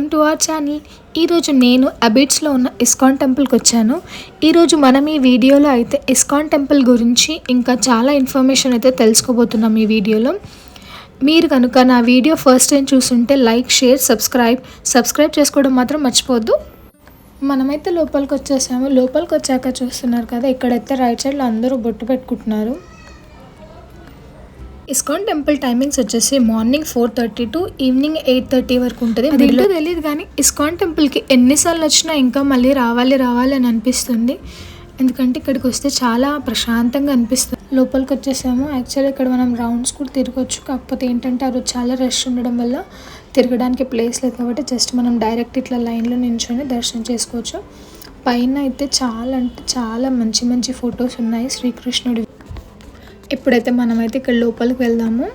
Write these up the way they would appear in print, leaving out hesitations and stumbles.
Welcome to our channel. ఈరోజు నేను అబిడ్స్లో ఉన్న ఇస్కాన్ టెంపుల్కి వచ్చాను. ఈరోజు మనం ఈ వీడియోలో అయితే ఇస్కాన్ టెంపుల్ గురించి ఇంకా చాలా ఇన్ఫర్మేషన్ అయితే తెలుసుకోబోతున్నాం. ఈ వీడియోలో మీరు కనుక నా వీడియో ఫస్ట్ టైం చూస్తుంటే లైక్, షేర్, సబ్స్క్రైబ్ చేసుకోవడం మాత్రం మర్చిపోద్దు. మనమైతే లోపలికి వచ్చేసాము. లోపలికి వచ్చాక చూస్తున్నారు కదా, ఇక్కడైతే రైట్ సైడ్లో అందరూ బొట్టు పెట్టుకుంటున్నారు. ఇస్కాన్ టెంపుల్ టైమింగ్స్ వచ్చేసి మార్నింగ్ 4:30 టు ఈవినింగ్ 8:30 వరకు ఉంటుంది. అది తెలియదు కానీ ఇస్కాన్ టెంపుల్కి ఎన్నిసార్లు వచ్చినా ఇంకా మళ్ళీ రావాలి అని అనిపిస్తుంది. ఎందుకంటే ఇక్కడికి వస్తే చాలా ప్రశాంతంగా అనిపిస్తుంది. లోపలికి వచ్చేసాము. యాక్చువల్లీ ఇక్కడ మనం రౌండ్స్ కూడా తిరగవచ్చు. కాకపోతే ఏంటంటే ఆ రోజు చాలా రష్ ఉండడం వల్ల తిరగడానికి ప్లేస్ లేదు కాబట్టి జస్ట్ మనం డైరెక్ట్ ఇట్లా లైన్లో నించొని దర్శనం చేసుకోవచ్చు. పైన అయితే చాలా మంచి ఫొటోస్ ఉన్నాయి శ్రీకృష్ణుడి. ఇప్పుడైతే మనమైతే ఇక్కడ లోపలికి వెళ్దాము.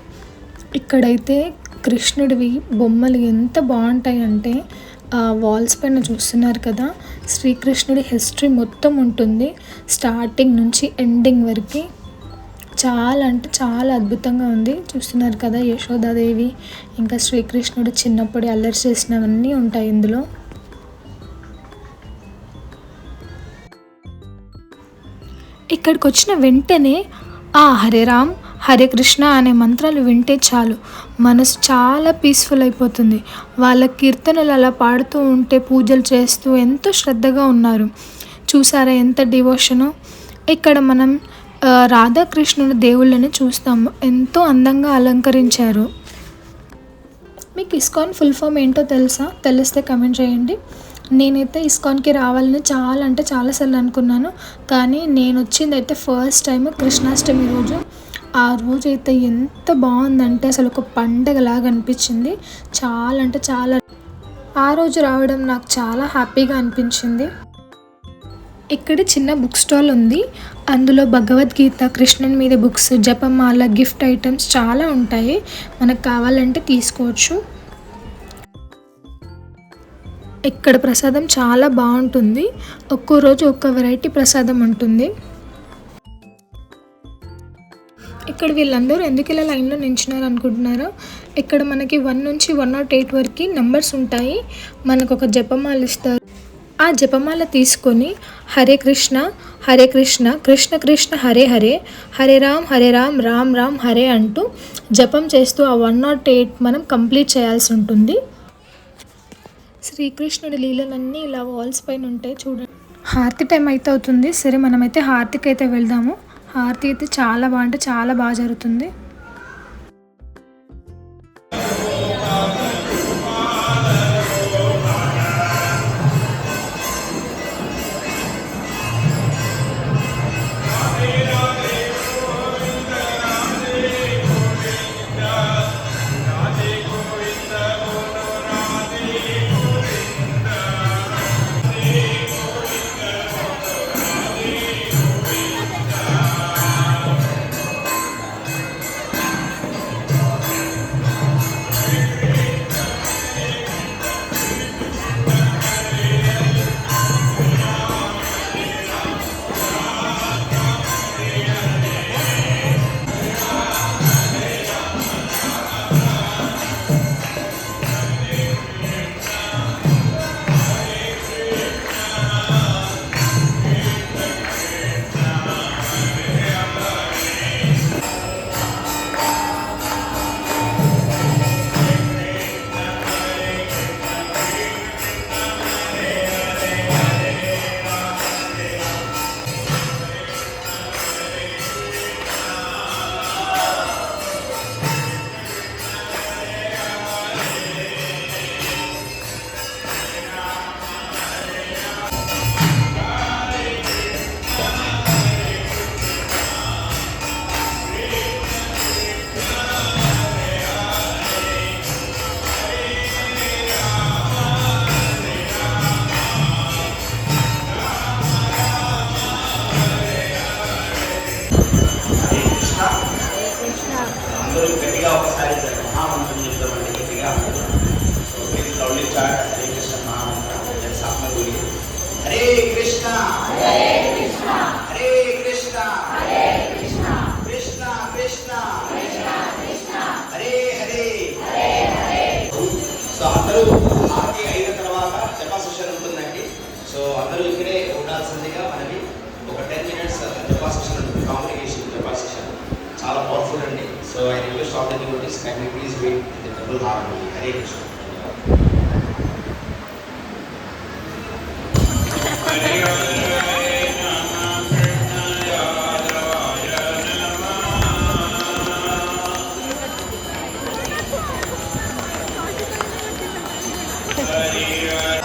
ఇక్కడైతే కృష్ణుడివి బొమ్మలు ఎంత బాగుంటాయి అంటే వాల్స్ పైన చూస్తున్నారు కదా, శ్రీకృష్ణుడి హిస్టరీ మొత్తం ఉంటుంది స్టార్టింగ్ నుంచి ఎండింగ్ వరకు. చాలా అద్భుతంగా ఉంది. చూస్తున్నారు కదా, యశోదాదేవి ఇంకా శ్రీకృష్ణుడు చిన్నప్పుడు అల్లరి చేసినవన్నీ ఉంటాయి ఇందులో. ఇక్కడికి వచ్చిన వెంటనే హరే రామ్ హరే కృష్ణ అనే మంత్రాలు వింటే చాలు మనసు చాలా పీస్ఫుల్ అయిపోతుంది. వాళ్ళ కీర్తనలు అలా పాడుతూ ఉంటే పూజలు చేస్తూ ఎంతో శ్రద్ధగా ఉన్నారు. చూసారా ఎంత డివోషను. ఇక్కడ మనం రాధాకృష్ణుని దేవుళ్ళని చూస్తాము. ఎంతో అందంగా అలంకరించారు. మీకు ఇస్కాన్ ఫుల్ ఫామ్ ఏంటో తెలిస్తే కమెంట్ చేయండి. నేనైతే ఇస్కాన్కి రావాలని చాలాసార్లు అనుకున్నాను. కానీ నేను వచ్చింది అయితే ఫస్ట్ టైం కృష్ణాష్టమి రోజు. ఆ రోజు అయితే ఎంత బాగుందంటే అసలు ఒక పండగలాగా అనిపించింది. చాలా ఆ రోజు రావడం నాకు చాలా హ్యాపీగా అనిపించింది. ఇక్కడ చిన్న బుక్ స్టాల్ ఉంది. అందులో భగవద్గీత, కృష్ణుని మీద బుక్స్, జపమాల, గిఫ్ట్ ఐటమ్స్ చాలా ఉంటాయి. మనకు కావాలంటే తీసుకోవచ్చు. ఇక్కడ ప్రసాదం చాలా బాగుంటుంది. ఒక్కో రోజు ఒక్క వెరైటీ ప్రసాదం ఉంటుంది. ఇక్కడ వీళ్ళందరూ ఎందుకు ఇలా లైన్లో నించున్నారు అనుకుంటున్నారా? ఇక్కడ మనకి 1 నుంచి 108 వరకు నెంబర్స్ ఉంటాయి. మనకు ఒక జపమాల ఇస్తారు. ఆ జపమాల తీసుకొని హరే కృష్ణ కృష్ణ కృష్ణ హరే హరే, హరే రామ్ రామ్ రామ్ హరే అంటూ జపం చేస్తూ ఆ 108 మనం కంప్లీట్ చేయాల్సి ఉంటుంది. శ్రీకృష్ణుడి లీలలన్నీ ఇలా వాల్స్ పైన ఉంటాయి చూడండి. హారతి టైం అయితే అవుతుంది. సరే మనమైతే హారతికి అయితే వెళ్దాము. హారతి అయితే చాలా బాగా జరుగుతుంది. అందరూ గట్టిగా ఒకసారి మహామంత్రం చెప్తామండి. గట్టిగా లౌడ్లీ చాట్ హరే కృష్ణ మహామంత్రం సాత్మ గురి. హరే కృష్ణ హరే కృష్ణ కృష్ణ కృష్ణ హరే హరే. సో అందరూ హారతి 5 జపా సెషన్ ఉంటుందండి. సో అందరూ ఇక్కడే ఉండాల్సిందిగా మనకి ఒక 10 minutes జపా సెషన్ ఉంటుంది. కాంగ్రిగేషన్ జపా సెషన్ చాలా పవర్ఫుల్ అండి. So I request all the devotees can you please wait in the temple hall. Hare Krishna. Hare